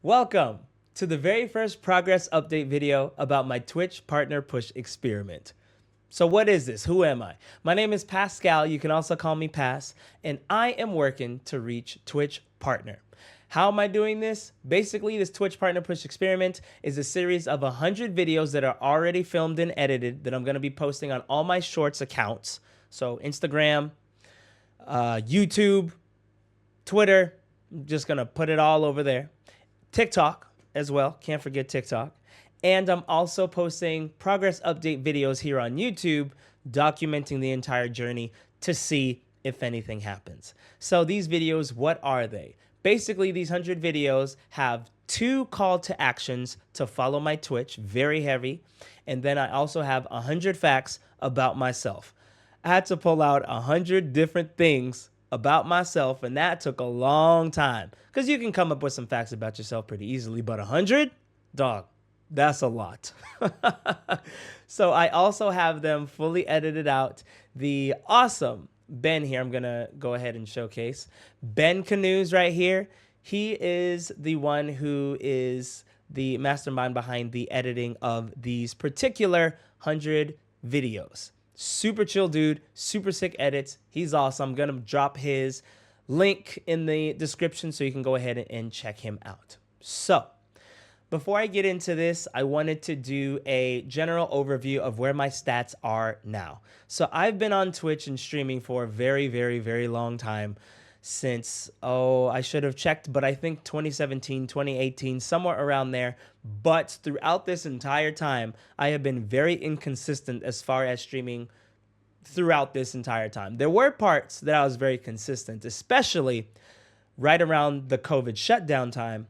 Welcome to the very first progress update video about my Twitch partner push experiment. So what is this? Who am I? My name is Pascal. You can also call me Pass, and I am working to reach Twitch partner. How am I doing this? Basically, this Twitch partner push experiment is a series of 100 videos that are already filmed and edited that I'm going to be posting on all my shorts accounts. So Instagram, YouTube, Twitter, I'm just going to put it all over there. TikTok as well. Can't forget TikTok. And I'm also posting progress update videos here on YouTube, documenting the entire journey to see if anything happens. So these videos, what are they? Basically, these 100 videos have 2 call to actions to follow my Twitch, very heavy. And then I also have 100 facts about myself. I had to pull out 100 different things about myself, and that took a long time because you can come up with some facts about yourself pretty easily, but 100? Dog, that's a lot. So I also have them fully edited out. The awesome Ben here, I'm going to go ahead and showcase. Ben Canoes right here. He is the one who is the mastermind behind the editing of these particular 100 videos. Super chill dude, super sick edits. He's awesome. I'm going to drop his link in the description so you can go ahead and check him out. So before I get into this, I wanted to do a general overview of where my stats are now. So I've been on Twitch and streaming for a very, very, very long time since, I should have checked, but I think 2017, 2018, somewhere around there. But throughout this entire time, I have been very inconsistent as far as streaming throughout this entire time. There were parts that I was very consistent, especially right around the COVID shutdown time.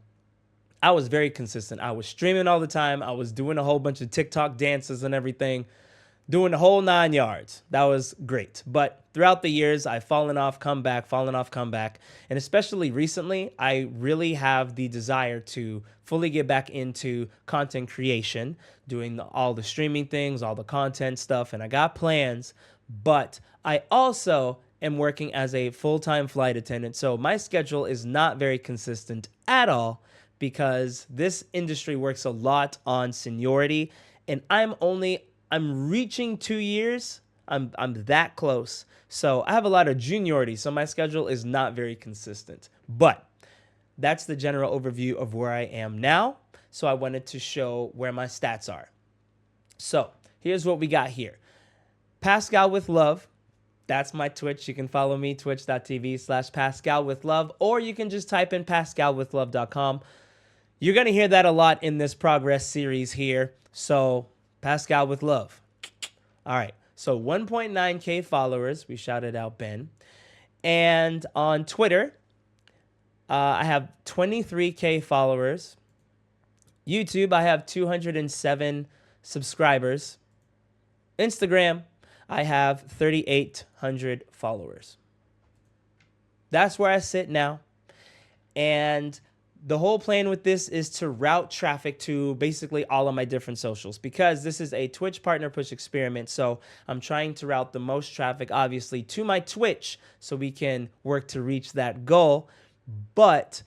I was very consistent. I was streaming all the time. I was doing a whole bunch of TikTok dances and everything, doing the whole 9 yards. That was great. But throughout the years, I've fallen off, come back, fallen off, come back. And especially recently, I really have the desire to fully get back into content creation, doing all the streaming things, all the content stuff. And I got plans, but I also am working as a full-time flight attendant. So my schedule is not very consistent at all because this industry works a lot on seniority. And I'm reaching 2 years. I'm that close. So I have a lot of juniority. So my schedule is not very consistent. But that's the general overview of where I am now. So I wanted to show where my stats are. So here's what we got here. Pascal with Love. That's my Twitch. You can follow me, twitch.tv/PascalWithLove, or you can just type in PascalWithLove.com. You're going to hear that a lot in this progress series here. So Pascal with Love. All right. So 1.9K followers. We shouted out Ben. And on Twitter, I have 23K followers. YouTube, I have 207 subscribers. Instagram, I have 3,800 followers. That's where I sit now. And the whole plan with this is to route traffic to basically all of my different socials because this is a Twitch partner push experiment. So I'm trying to route the most traffic, obviously, to my Twitch so we can work to reach that goal. But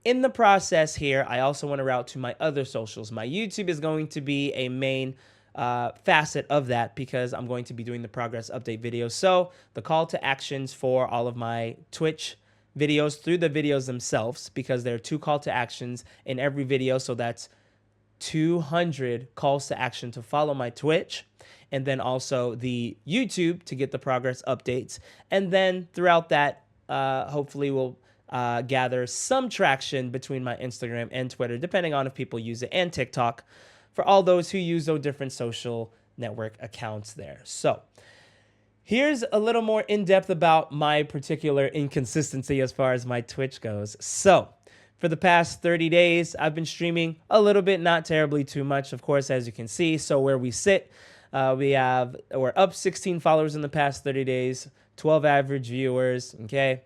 in the process here, I also want to route to my other socials. My YouTube is going to be a main facet of that because I'm going to be doing the progress update videos. So the call to actions for all of my Twitch videos through the videos themselves, because there are 2 call to actions in every video. So that's 200 calls to action to follow my Twitch, and then also the YouTube to get the progress updates. And then throughout that, hopefully we'll gather some traction between my Instagram and Twitter, depending on if people use it, and TikTok for all those who use those different social network accounts there. So here's a little more in-depth about my particular inconsistency as far as my Twitch goes. So for the past 30 days, I've been streaming a little bit, not terribly too much, of course, as you can see. So where we sit, we're up 16 followers in the past 30 days, 12 average viewers, okay?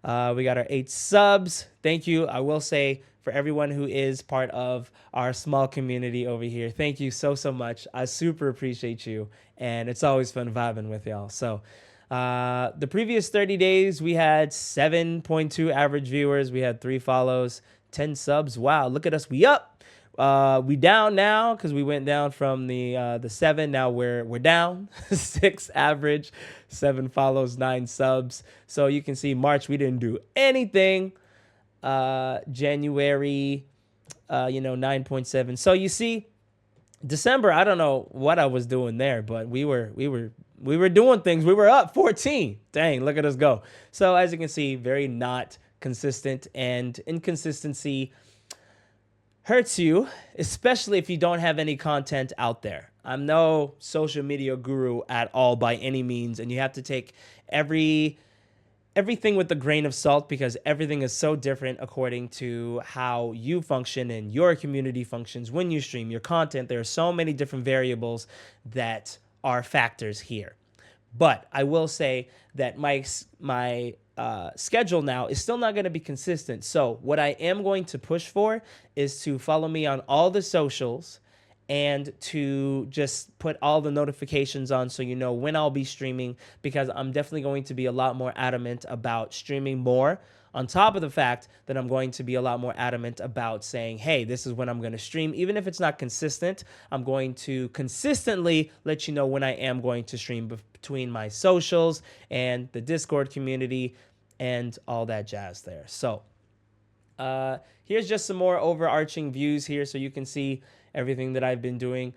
We got our 8 subs. Thank you. I will say, for everyone who is part of our small community over here, thank you so much. I super appreciate you, and it's always fun vibing with y'all. So the previous 30 days, we had 7.2 average viewers. We had 3 follows, 10 subs. Wow, look at us. We up. We down now because we went down from the 7. Now we're down 6 average, 7 follows, 9 subs. So you can see March we didn't do anything. January, 9.7. So you see, December, I don't know what I was doing there, but we were doing things. We were up 14. Dang, look at us go. So as you can see, very not consistent, and inconsistency hurts you, especially if you don't have any content out there. I'm no social media guru at all by any means, and you have to take everything with a grain of salt because everything is so different according to how you function and your community functions when you stream your content. There are so many different variables that are factors here. But I will say that my schedule now is still not going to be consistent. So what I am going to push for is to follow me on all the socials and to just put all the notifications on so you know when I'll be streaming, because I'm definitely going to be a lot more adamant about streaming more, on top of the fact that I'm going to be a lot more adamant about saying, hey, this is when I'm going to stream. Even if it's not consistent, I'm going to consistently let you know when I am going to stream between my socials and the Discord community and all that jazz there. So here's just some more overarching views here so you can see everything that I've been doing.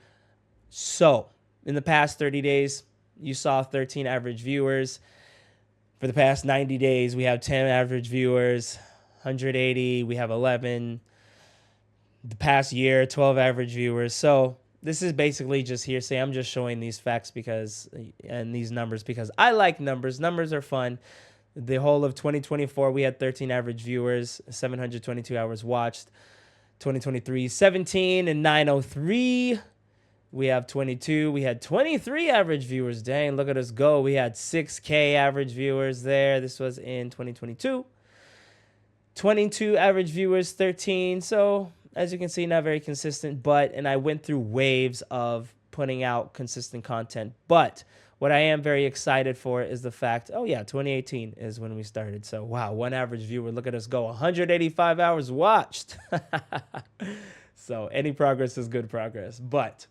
So in the past 30 days, you saw 13 average viewers. For the past 90 days, we have 10 average viewers. 180, we have 11. The past year, 12 average viewers. So this is basically just hearsay. I'm just showing these facts and these numbers because I like numbers. Numbers are fun. The whole of 2024, we had 13 average viewers, 722 hours watched. 2023, 17 and 903. We have 22. We had 23 average viewers. Dang, look at us go. We had 6K average viewers there. This was in 2022. 22 average viewers, 13. So as you can see, not very consistent, and I went through waves of putting out consistent content. But what I am very excited for is the fact, 2018 is when we started. So, wow, 1 average viewer. Look at us go. 185 hours watched. So, any progress is good progress. But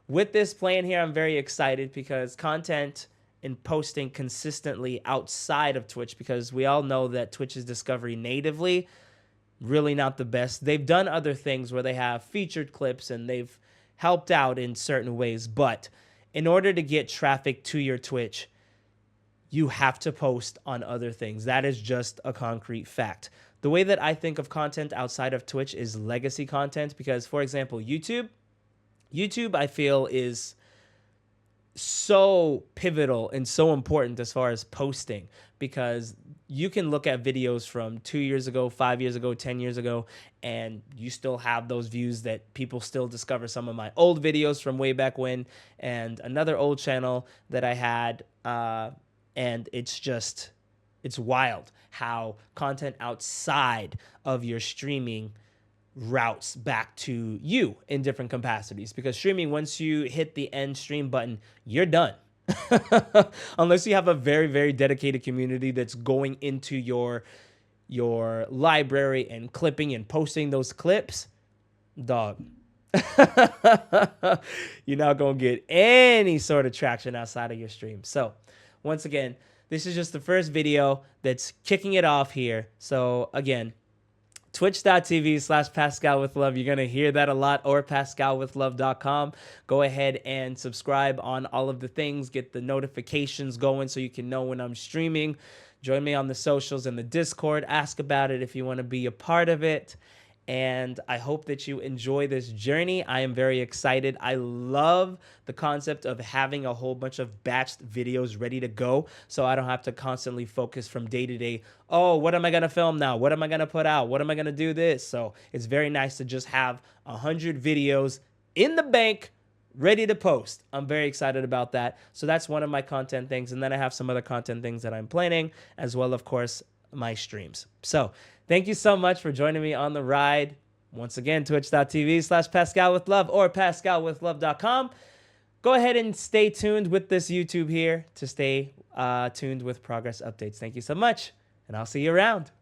with this plan here, I'm very excited because content and posting consistently outside of Twitch, because we all know that Twitch's discovery natively, really not the best. They've done other things where they have featured clips and they've helped out in certain ways, but in order to get traffic to your Twitch, you have to post on other things. That is just a concrete fact. The way that I think of content outside of Twitch is legacy content because, for example, YouTube I feel is so pivotal and so important as far as posting, because you can look at videos from 2 years ago, 5 years ago, 10 years ago, and you still have those views that people still discover some of my old videos from way back when, and another old channel that I had, and it's wild how content outside of your streaming routes back to you in different capacities, because streaming, once you hit the end stream button, you're done. Unless you have a very, very dedicated community that's going into your library and clipping and posting those clips, dog. You're not going to get any sort of traction outside of your stream. So once again, this is just the first video that's kicking it off here. So again, twitch.tv/PascalWithLove. You're going to hear that a lot, or PascalWithLove.com. Go ahead and subscribe on all of the things. Get the notifications going so you can know when I'm streaming. Join me on the socials and the Discord. Ask about it if you want to be a part of it. And I hope that you enjoy this journey. I am very excited. I love the concept of having a whole bunch of batched videos ready to go so I don't have to constantly focus from day to day. Oh, what am I going to film now? What am I going to put out? What am I going to do this? So it's very nice to just have 100 videos in the bank ready to post. I'm very excited about that. So that's one of my content things. And then I have some other content things that I'm planning, as well, of course, my streams. So thank you so much for joining me on the ride. Once again, twitch.tv/PascalWithLove or PascalWithLove.com. Go ahead and stay tuned with this YouTube here to stay tuned with progress updates. Thank you so much, and I'll see you around.